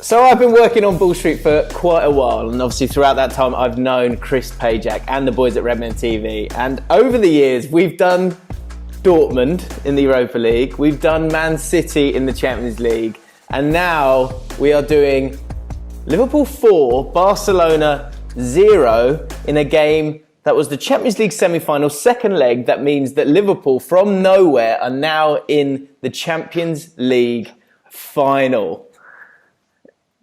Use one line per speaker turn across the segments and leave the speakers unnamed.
So I've been working on Bull Street for quite a while, and obviously throughout that time I've known Chris Pajak and the boys at Redmen TV, and over the years we've done Dortmund in the Europa League, we've done Man City in the Champions League, and now we are doing Liverpool 4, Barcelona 0 in a game that was the Champions League semi-final, second leg. That means that Liverpool from nowhere are now in the Champions League final.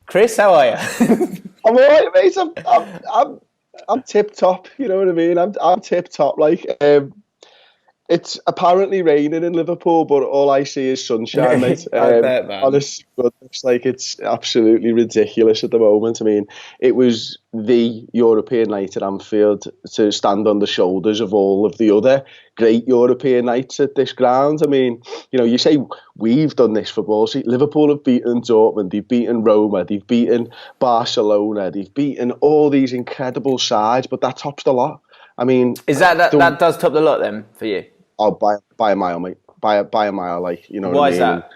Chris, how are you?
I'm alright, mate. I'm tip top. You know what I mean? I'm tip top. It's apparently raining in Liverpool, but all I see is sunshine, mate.
I bet, man.
Honest goodness, it's absolutely ridiculous at the moment. I mean, it was the European night at Anfield to stand on the shoulders of all of the other great European nights at this ground. I mean, you say we've done this for Ball Street. Liverpool have beaten Dortmund, they've beaten Roma, they've beaten Barcelona, they've beaten all these incredible sides, but that tops the lot. I mean,
is that does top the lot then for you?
Oh, by a mile, mate. By a mile,
Why
what I mean?
is that?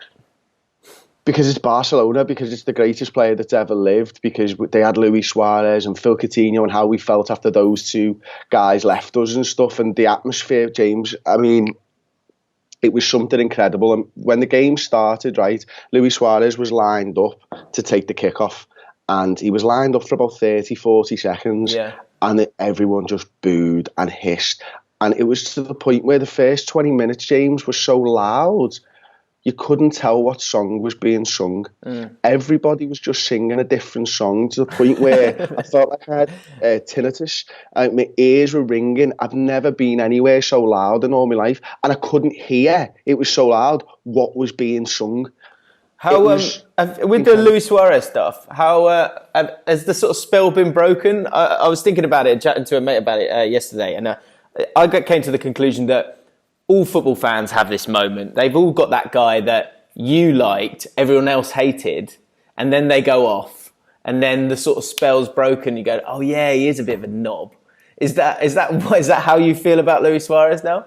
Because it's Barcelona, because it's the greatest player that's ever lived, because they had Luis Suarez and Phil Coutinho, and how we felt after those two guys left us and stuff, and the atmosphere, James, I mean, it was something incredible. And when the game started, right, Luis Suarez was lined up to take the kickoff, and he was lined up for about 30, 40 seconds, and everyone just booed and hissed. And it was to the point where the first 20 minutes, James, was so loud, you couldn't tell what song was being sung. Everybody was just singing a different song, to the point where I felt like I had tinnitus. My ears were ringing. I've never been anywhere so loud in all my life. And I couldn't hear, it was so loud, what was being sung.
How with the Luis Suarez stuff, how has the sort of spell been broken? I was thinking about it, chatting to a mate about it yesterday, and I came to the conclusion that all football fans have this moment. They've all got that guy that you liked, everyone else hated, and then they go off, and then the sort of spell's broken. You go, oh yeah, he is a bit of a knob. Is that how you feel about Luis Suarez now?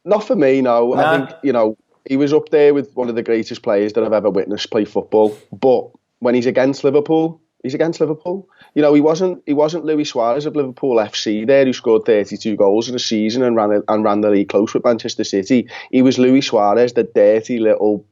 Not for me, no. I think he was up there with one of the greatest players that I've ever witnessed play football. But when he's against Liverpool, he's against Liverpool. He wasn't Luis Suarez of Liverpool FC there, who scored 32 goals in a season and ran the league close with Manchester City. He was Luis Suarez, the dirty little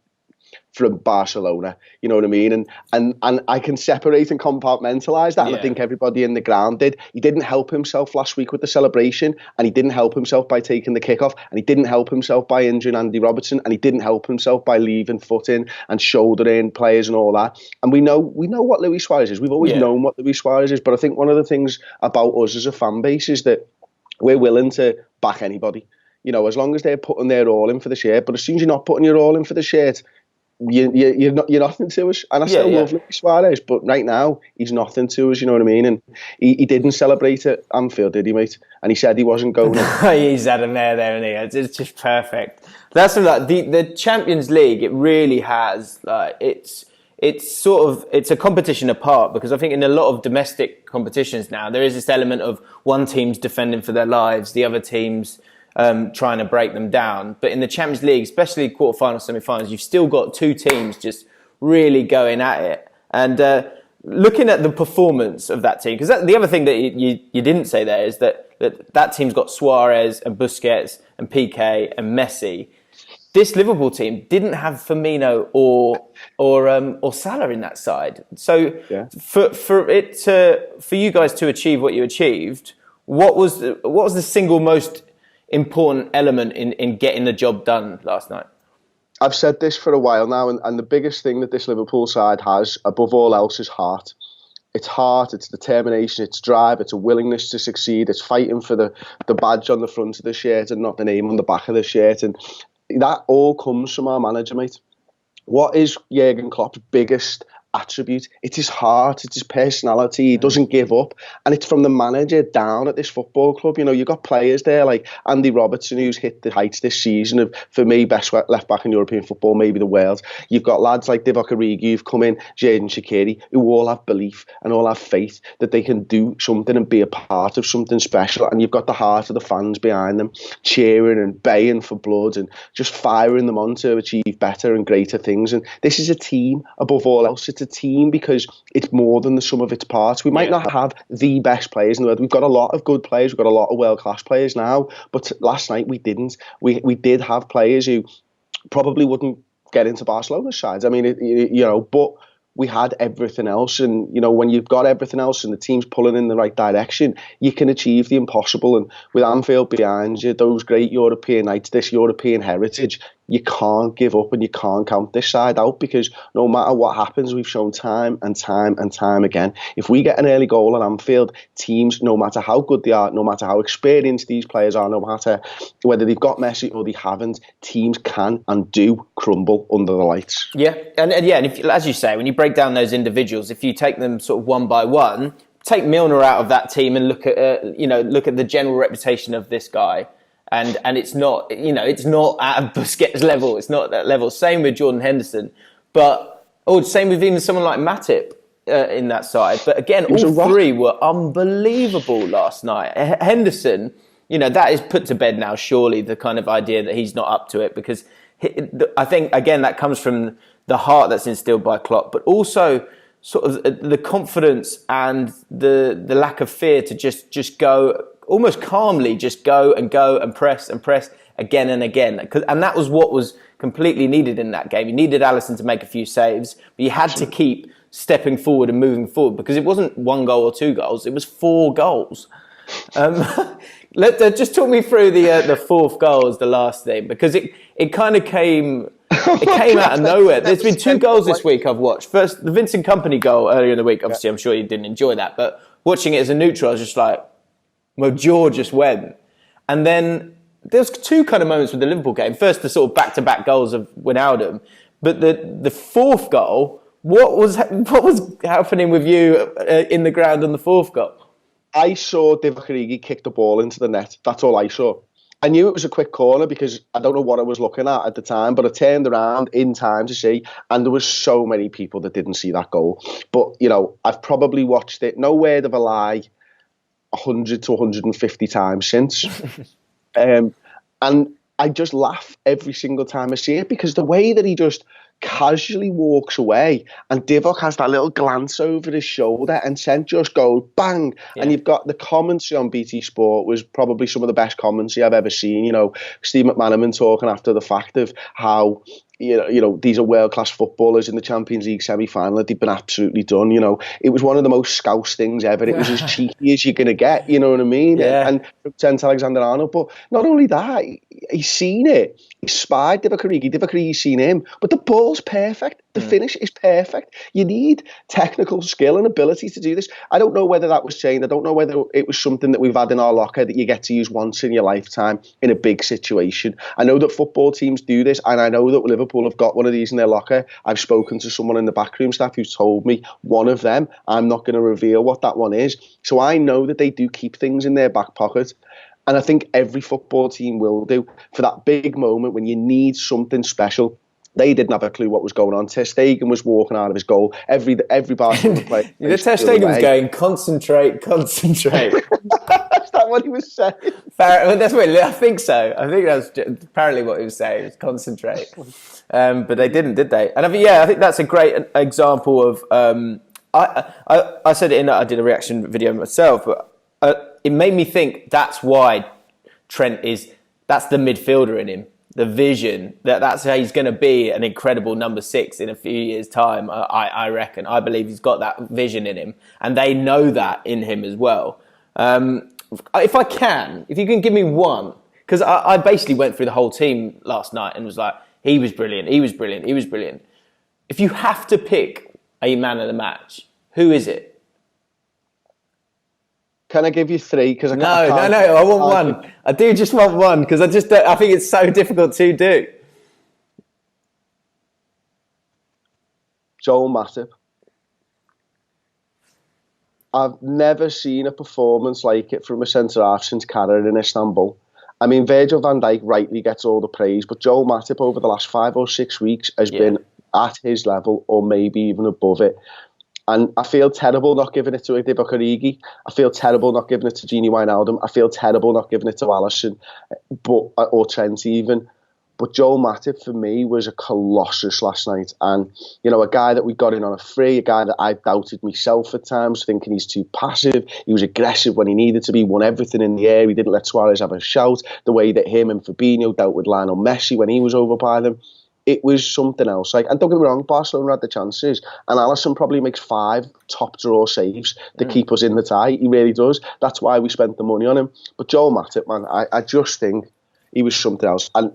from Barcelona. You know what I mean? And I can separate and compartmentalise that, and I think everybody in the ground did. He didn't help himself last week with the celebration, and he didn't help himself by taking the kickoff, and he didn't help himself by injuring Andy Robertson, and he didn't help himself by leaving foot in and shouldering players and all that. And we know what Luis Suarez is. We've always known what Luis Suarez is, but I think one of the things about us as a fan base is that we're willing to back anybody. As long as they're putting their all in for the shirt. But as soon as you're not putting your all in for the shirt, you're nothing to us. And I still love Luis Suarez, but right now he's nothing to us, you know what I mean? And he didn't celebrate at Anfield, did he, mate? And he said he wasn't going.
He's had a mare there, and it's just perfect. That's like the Champions League. It really has it's a competition apart, because I think in a lot of domestic competitions now there is this element of one team's defending for their lives, the other team's trying to break them down. But in the Champions League, especially quarterfinals, semi-finals, you've still got two teams just really going at it. And looking at the performance of that team, because the other thing that you didn't say there is that team's got Suarez and Busquets and Piqué and Messi. This Liverpool team didn't have Firmino or Salah in that side. So for you guys to achieve what you achieved, what was the single most important element in getting the job done last night?
I've said this for a while now, and the biggest thing that this Liverpool side has, above all else, is heart. It's heart, it's determination, it's drive, it's a willingness to succeed, it's fighting for the badge on the front of the shirt and not the name on the back of the shirt. And that all comes from our manager, mate. What is Jurgen Klopp's biggest attribute? It's his heart, it's his personality. He doesn't give up, and it's from the manager down at this football club. You've got players there like Andy Robertson, who's hit the heights this season of, for me, best left back in European football, maybe the world. You've got lads like Divock Origi who've come in, Xherdan Shaqiri, who all have belief and all have faith that they can do something and be a part of something special. And you've got the heart of the fans behind them, cheering and baying for blood and just firing them on to achieve better and greater things. And this is a team, above all else, it's a team because it's more than the sum of its parts. We might not have the best players in the world. We've got a lot of good players. We've got a lot of world-class players now. But last night we didn't. We did have players who probably wouldn't get into Barcelona's sides. I mean, but we had everything else. And, when you've got everything else and the team's pulling in the right direction, you can achieve the impossible. And with Anfield behind you, those great European nights, this European heritage, you can't give up and you can't count this side out, because no matter what happens, we've shown time and time and time again, if we get an early goal at Anfield, teams, no matter how good they are, no matter how experienced these players are, no matter whether they've got Messi or they haven't, teams can and do crumble under the lights.
Yeah, and if, as you say, when you break down those individuals, if you take them sort of one by one, take Milner out of that team and look at the general reputation of this guy. And it's not, it's not at a Busquets level. It's not at that level. Same with Jordan Henderson. But, same with even someone like Matip in that side. But again, all three were unbelievable last night. Henderson, that is put to bed now, surely, the kind of idea that he's not up to it. Because I think, again, that comes from the heart that's instilled by Klopp. But also sort of the confidence and the lack of fear to just go, almost calmly, just go and press again and again. And that was what was completely needed in that game. You needed Alisson to make a few saves, but you had to keep stepping forward and moving forward, because it wasn't 1 goal or 2 goals, it was 4 goals. Just talk me through the fourth goal as the last thing, because it kind of came... It came out of nowhere. There's been 2 goals this week I've watched. First, the Vincent Kompany goal earlier in the week. Obviously, I'm sure you didn't enjoy that. But watching it as a neutral, I was just like, well, jaw just went. And then there's 2 kind of moments with the Liverpool game. First, the sort of back-to-back goals of Wijnaldum. But the fourth goal, what was happening with you in the ground on the fourth goal?
I saw Divock Origi kick the ball into the net. That's all I saw. I knew it was a quick corner because I don't know what I was looking at the time, but I turned around in time to see, and there was so many people that didn't see that goal. But, I've probably watched it, no word of a lie, 100 to 150 times since. And I just laugh every single time I see it, because the way that he just casually walks away and Divock has that little glance over his shoulder and Sent just goes bang. Yeah. And you've got the commentary on BT Sport was probably some of the best commentary I've ever seen. Steve McManaman talking after the fact of how these are world-class footballers in the Champions League semi-final. They've been absolutely done. It was one of the most scouse things ever. It was as cheeky as you're going to get, you know what I mean?
Yeah.
And from Trent Alexander-Arnold. But not only that, he's seen it. He spied Divock Origi's seen him. But the ball's perfect. The finish is perfect. You need technical skill and ability to do this. I don't know whether that was changed. I don't know whether it was something that we've had in our locker that you get to use once in your lifetime in a big situation. I know that football teams do this, and I know that Liverpool have got one of these in their locker. I've spoken to someone in the backroom staff who's told me one of them. I'm not going to reveal what that one is. So I know that they do keep things in their back pocket. And I think every football team will do, for that big moment when you need something special. They didn't have a clue what was going on. Ter Stegen was walking out of his goal. Every Barcelona player.
Ter Stegen was going, concentrate.
Is that what he was saying?
That's what I think so. I think that's apparently what he was saying. Was concentrate. But they didn't, did they? And I think that's a great example of. I said it I did a reaction video myself, but it made me think that's why Trent that's the midfielder in him. The vision, that's how he's going to be an incredible number 6 in a few years' time, I reckon. I believe he's got that vision in him, and they know that in him as well. If you can give me one, because I basically went through the whole team last night and was like, he was brilliant. If you have to pick a man of the match, who is it?
Can I give you 3? Because
No. I want one. I do just want one, because I think it's so difficult to do.
Joel Matip. I've never seen a performance like it from a centre-half since Carragher in Istanbul. I mean, Virgil van Dijk rightly gets all the praise, but Joel Matip over the last 5 or 6 weeks has been at his level or maybe even above it. And I feel terrible not giving it to Divock Origi. I feel terrible not giving it to Gini Wijnaldum. I feel terrible not giving it to Alisson or Trent even. But Joel Matip, for me, was a colossus last night. And, a guy that we got in on a free, a guy that I doubted myself at times, thinking he's too passive. He was aggressive when he needed to be, won everything in the air. He didn't let Suarez have a shout. The way that him and Fabinho dealt with Lionel Messi when he was over by them. It was something else. And don't get me wrong, Barcelona had the chances. And Alisson probably makes 5 top draw saves to keep us in the tie. He really does. That's why we spent the money on him. But Joel Matip, man, I just think he was something else. And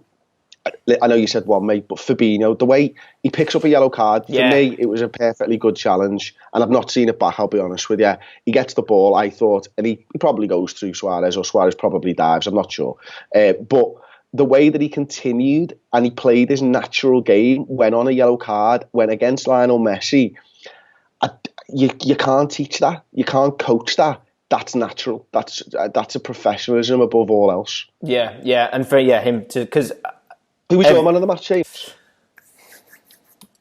I know you said one, mate, but Fabinho, the way he picks up a yellow card, for me, it was a perfectly good challenge. And I've not seen it back, I'll be honest with you. He gets the ball, I thought, and he probably goes through Suarez, or Suarez probably dives, I'm not sure. But the way that he continued and he played his natural game, went on a yellow card, went against Lionel Messi, you can't teach that. You can't coach that. That's natural. That's a professionalism above all else.
Yeah. And for him to... because
who was your man of the match, James?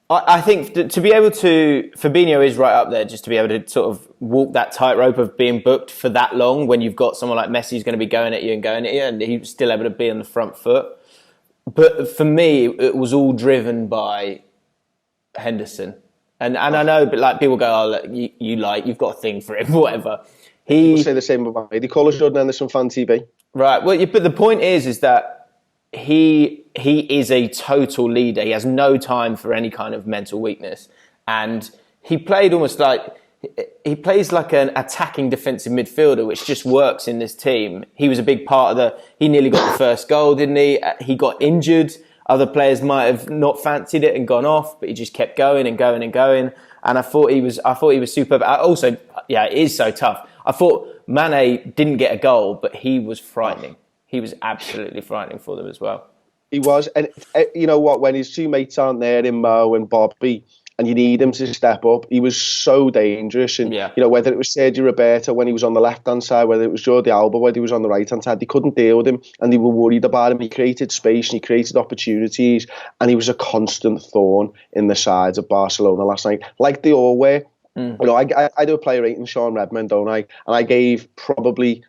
I think to be able to... Fabinho is right up there, just to be able to sort of walk that tightrope of being booked for that long when you've got someone like Messi who's going to be going at you, and he's still able to be on the front foot. But for me, it was all driven by Henderson. And I know, but like people go, oh, look, you've got a thing for him, whatever.
People say the same about me. They call us Jordan Henderson fan TV.
Right. Well, but the point is that he is a total leader. He has no time for any kind of mental weakness. And he played almost like... he plays like an attacking defensive midfielder, which just works in this team. He was a big part of he nearly got the first goal, didn't he? He got injured. Other players might have not fancied it and gone off, but he just kept going and going and going. And I thought he was superb. Also, it is so tough. I thought Mane didn't get a goal, but he was frightening. He was absolutely frightening for them as well.
He was. And you know what? When his two mates aren't there in Mo and Bobby, and you need him to step up, he was so dangerous. And, whether it was Sergio Roberto when he was on the left-hand side, whether it was Jordi Alba when he was on the right-hand side, they couldn't deal with him and they were worried about him. He created space and he created opportunities, and he was a constant thorn in the sides of Barcelona last night, like they all were. I do a player rating, Sean Redmond, don't I? And I gave probably,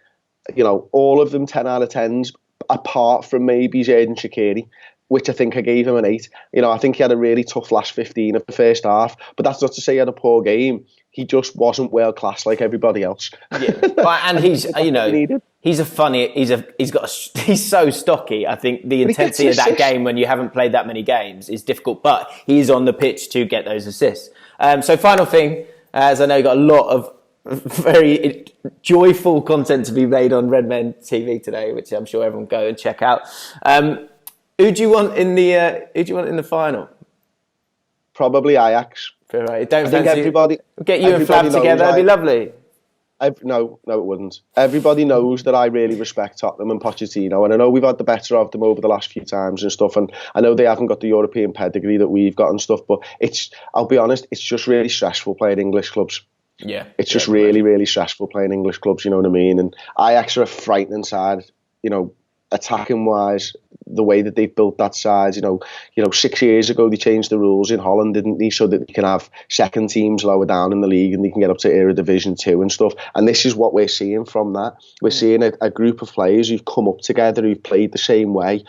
all of them 10 out of 10s, apart from maybe Xherdan Shaqiri, which I think I gave him an 8. I think he had a really tough last 15 of the first half, but that's not to say he had a poor game. He just wasn't world class like everybody else.
And he's he's so stocky. I think the intensity of that game when you haven't played that many games is difficult, but he's on the pitch to get those assists. So final thing, as I know you got a lot of very joyful content to be made on Redmen TV today, which I'm sure everyone will go and check out. Who do you want in the final? Probably
Ajax.
Right.
I think everybody
get you and Flav together. It'd be lovely.
No, it wouldn't. Everybody knows that I really respect Tottenham and Pochettino, and I know we've had the better of them over the last few times and stuff. And I know they haven't got the European pedigree that we've got and stuff. But I'll be honest, it's just really stressful playing English clubs.
Yeah,
it's just really, really stressful playing English clubs. You know what I mean? And Ajax are a frightening side. Attacking wise, the way that they've built that side, 6 years ago they changed the rules in Holland, didn't they, so that you can have second teams lower down in the league and they can get up to Eredivisie 2 and stuff. And this is what we're seeing from that. We're seeing a group of players who've come up together, who've played the same way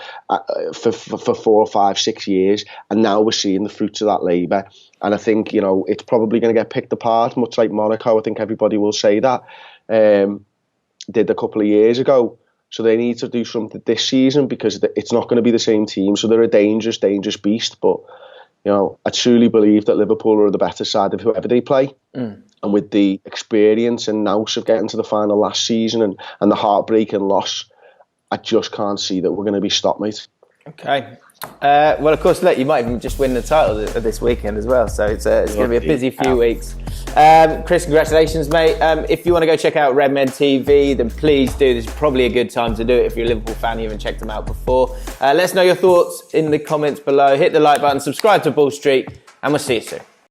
for 4, 5, 6 years, and now we're seeing the fruits of that labour. And I think it's probably going to get picked apart, much like Monaco. I think everybody will say that did a couple of years ago. So they need to do something this season because it's not going to be the same team. So they're a dangerous, dangerous beast. But, I truly believe that Liverpool are the better side of whoever they play. And with the experience and nous of getting to the final last season and the heartbreaking loss, I just can't see that we're going to be stopped, mate.
Okay. Well, of course, look, you might even just win the title this weekend as well. So it's going to be a busy few weeks. Chris, congratulations, mate. If you want to go check out Redmen TV, then please do. This is probably a good time to do it if you're a Liverpool fan and you haven't checked them out before. Let us know your thoughts in the comments below. Hit the like button, subscribe to Ball Street, and we'll see you soon.